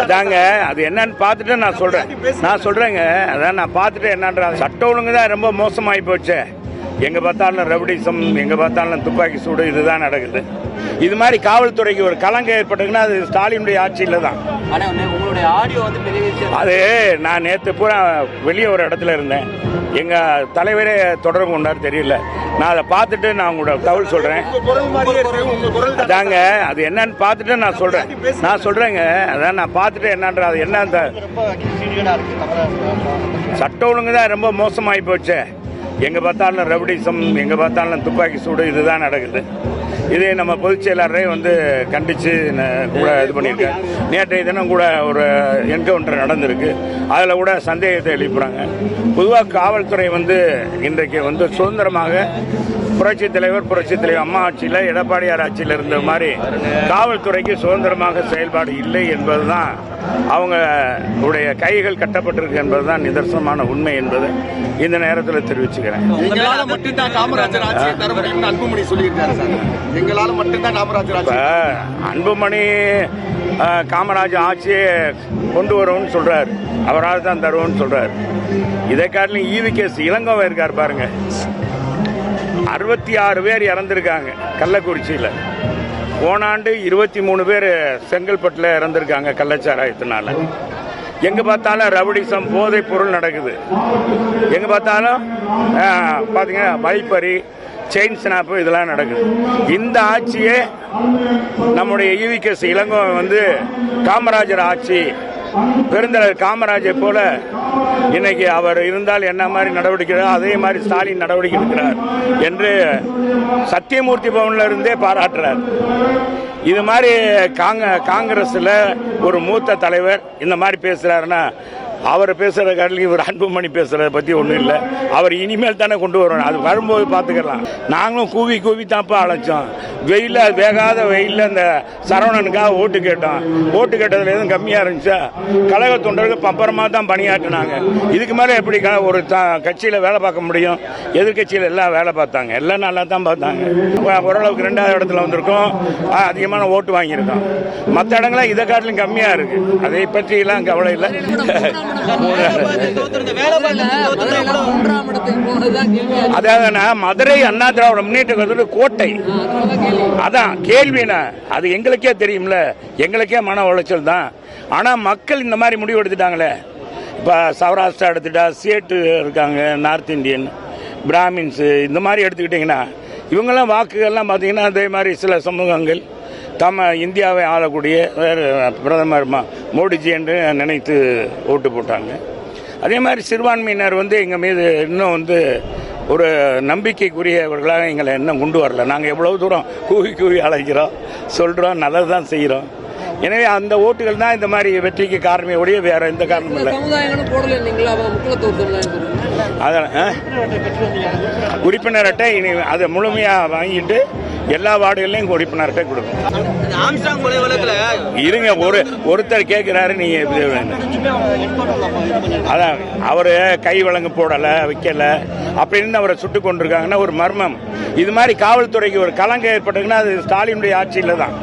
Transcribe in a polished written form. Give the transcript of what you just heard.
அதாங்க அது என்னன்னு பார்த்துட்டு நான் சொல்றேங்க. அதான் நான் பார்த்துட்டு என்னன்ற சட்ட ஒழுங்கு தான் ரொம்ப மோசமாகி போச்சு. எங்க பார்த்தாலும் ரவுடிசம், எங்க பார்த்தாலும் துப்பாக்கி சூடு, இதுதான் நடக்குது. இது மாதிரி காவல்துறைக்கு ஒரு கலங்கம் ஏற்பட்டதுன்னா அது ஸ்டாலினுடைய ஆட்சியில தான். அது நான் நேற்று பூரா வெளியே ஒரு இடத்துல இருந்தேன். எங்க தலைவரே தொடர்பு கொண்டார் தெரியல. நான் அதை பார்த்துட்டு நான் உங்களோட தகவல் சொல்றேன். அதாங்க அது என்னன்னு பார்த்துட்டு நான் சொல்றேங்க. அதான் நான் பார்த்துட்டு என்னன்ற அது என்ன சட்ட ஒழுங்கு தான் ரொம்ப மோசமாகி போச்சு. எங்க பார்த்தாலும் ரவுடிசம், எங்க பார்த்தாலும் துப்பாக்கி சூடு, இதுதான் நடக்குது. இது நம்ம பொதுச் செயலாளரே கண்டிச்சு கூட இது பண்ணியிருக்காரு. நேற்றைய தினம் கூட ஒரு என்கவுண்டர் நடந்திருக்கு. அதில் கூட சந்தேகத்தை எழுப்புறாங்க. பொதுவாக காவல்துறை இன்றைக்கு சுதந்திரமாக புரட்சித் தலைவர் அம்மா ஆட்சியில், எடப்பாடியார் ஆட்சியில் இருந்த மாதிரி காவல்துறைக்கு சுதந்திரமாக செயல்பாடு இல்லை என்பதுதான், அவங்களுடைய கைகள் கட்டப்பட்டிருக்கு என்பதுதான் நிதர்சனமான உண்மை என்பது இந்த நேரத்தில் தெரிவிச்சுக்கிறேன். அன்புமணி காமராஜ் ஆட்சியை கொண்டு வருவோம்னு சொல்றாரு. அவரால் தான் தருவோம்னு சொல்றாரு. இதை காட்டிலும் ஈவிகேஸ் இளங்கோவன் இருக்கார் பாருங்க. 66 பேர் இறந்திருக்காங்க கள்ளக்குறிச்சியில். போன ஆண்டு 23 பேர் செங்கல்பட்டில் இறந்திருக்காங்க கள்ளச்சாராயத்தினால. எங்க பார்த்தாலும் ரவுடிசம், போதைப் பொருள் நடக்குது. எங்க பார்த்தாலும் பாத்தீங்கன்னா வைப்பறி, செயின் ஸ்னாப்பு, இதெல்லாம் நடக்குது. இந்த ஆட்சியே நம்முடைய ஈவிகேஸ் இளங்கோவன் காமராஜர் ஆட்சி, பெருந்தலைவர் காமராஜை போல இன்னைக்கு அவர் இருந்தால் என்ன மாதிரி நடவடிக்கை அதே மாதிரி ஸ்டாலின் நடவடிக்கை எடுக்கிறார் என்று சத்தியமூர்த்தி பவன்ல இருந்தே பாராட்டுறார். இது மாதிரி காங்கிரஸ்ல ஒரு மூத்த தலைவர் இந்த மாதிரி பேசுறாருன்னா, அவர் பேசுற காட்டிலும் இவர் அன்புமணி பேசுறத பத்தி ஒன்றும் இல்லை. அவர் இனிமேல் தானே கொண்டு வரணும். அது வரும்போது பார்த்துக்கலாம். நாங்களும் கூவி தான்ப்பா அழைச்சோம். வேகாத வெயிலில் அந்த சரவணனுக்காக ஓட்டு கேட்டோம். ஓட்டு கேட்டதுல எதுவும் கம்மியா இருந்துச்சா? கழக தொண்டர்கள் பம்பரமா தான் பணியாற்றினாங்க. இதுக்கு மேலே எப்படி ஒரு கட்சியில வேலை பார்க்க முடியும்? எதிர்கட்சியில் எல்லாம் வேலை பார்த்தாங்க, எல்லாம் நல்லா தான் பார்த்தாங்க. ஓரளவுக்கு 2வது இடத்துல வந்திருக்கோம், அதிகமான ஓட்டு வாங்கியிருக்கோம். மற்ற இடங்கள்லாம் இதை காட்டிலும் கம்மியா இருக்கு. அதை பற்றி எல்லாம் கவலை இல்லை. அதாவது மதுரை அண்ணா திராவிட முன்னேற்ற கழகத்தோட கோட்டை. அதான் கேள்வினா அது எங்களுக்கே தெரியும்ல, எங்களுக்கே மன உளைச்சல் தான். ஆனா மக்கள் இந்த மாதிரி முடிவு எடுத்துட்டாங்களே. இப்ப சௌராஷ்டிரா எடுத்துட்டா, சேட்டு இருக்காங்க, நார்த் இந்தியன், பிராமின்ஸ், இந்த மாதிரி எடுத்துக்கிட்டீங்கன்னா இவங்கெல்லாம் வாக்குகள்லாம் பார்த்தீங்கன்னா அதே மாதிரி சில சமூகங்கள் இந்தியாவை ஆளக்கூடிய பிரதமர் மோடிஜி என்று நினைத்து ஓட்டு போட்டாங்க. அதே மாதிரி சிறுபான்மையினர் எங்கள் மீது இன்னும் ஒரு நம்பிக்கைக்குரியவர்களாக எங்களை இன்னும் கொண்டு வரல. நாங்கள் எவ்வளவு தூரம் கூவி அழைக்கிறோம், சொல்கிறோம், நல்லது தான் செய்கிறோம். எனவே அந்த ஓட்டுகள் தான் இந்த மாதிரி வெற்றிக்கு காரணமே ஒழிய வேற எந்த காரணமும் இல்லை. உறுப்பினர் அட்டை இனி அதை முழுமையாக வாங்கிட்டு எல்லா வார்டுகள்லையும் உறுப்பினர் அட்டை கொடுக்கும். இருங்க, ஒருத்தர் கேட்கிறாரு, நீங்க அதான் அவரு கை வழங்கு போடல, வைக்கல அப்படின்னு அவரை சுட்டு கொண்டிருக்காங்கன்னா ஒரு மர்மம். இது மாதிரி காவல்துறைக்கு ஒரு கலங்கம் ஏற்பட்டதுன்னா அது ஸ்டாலினுடைய ஆட்சியில தான்.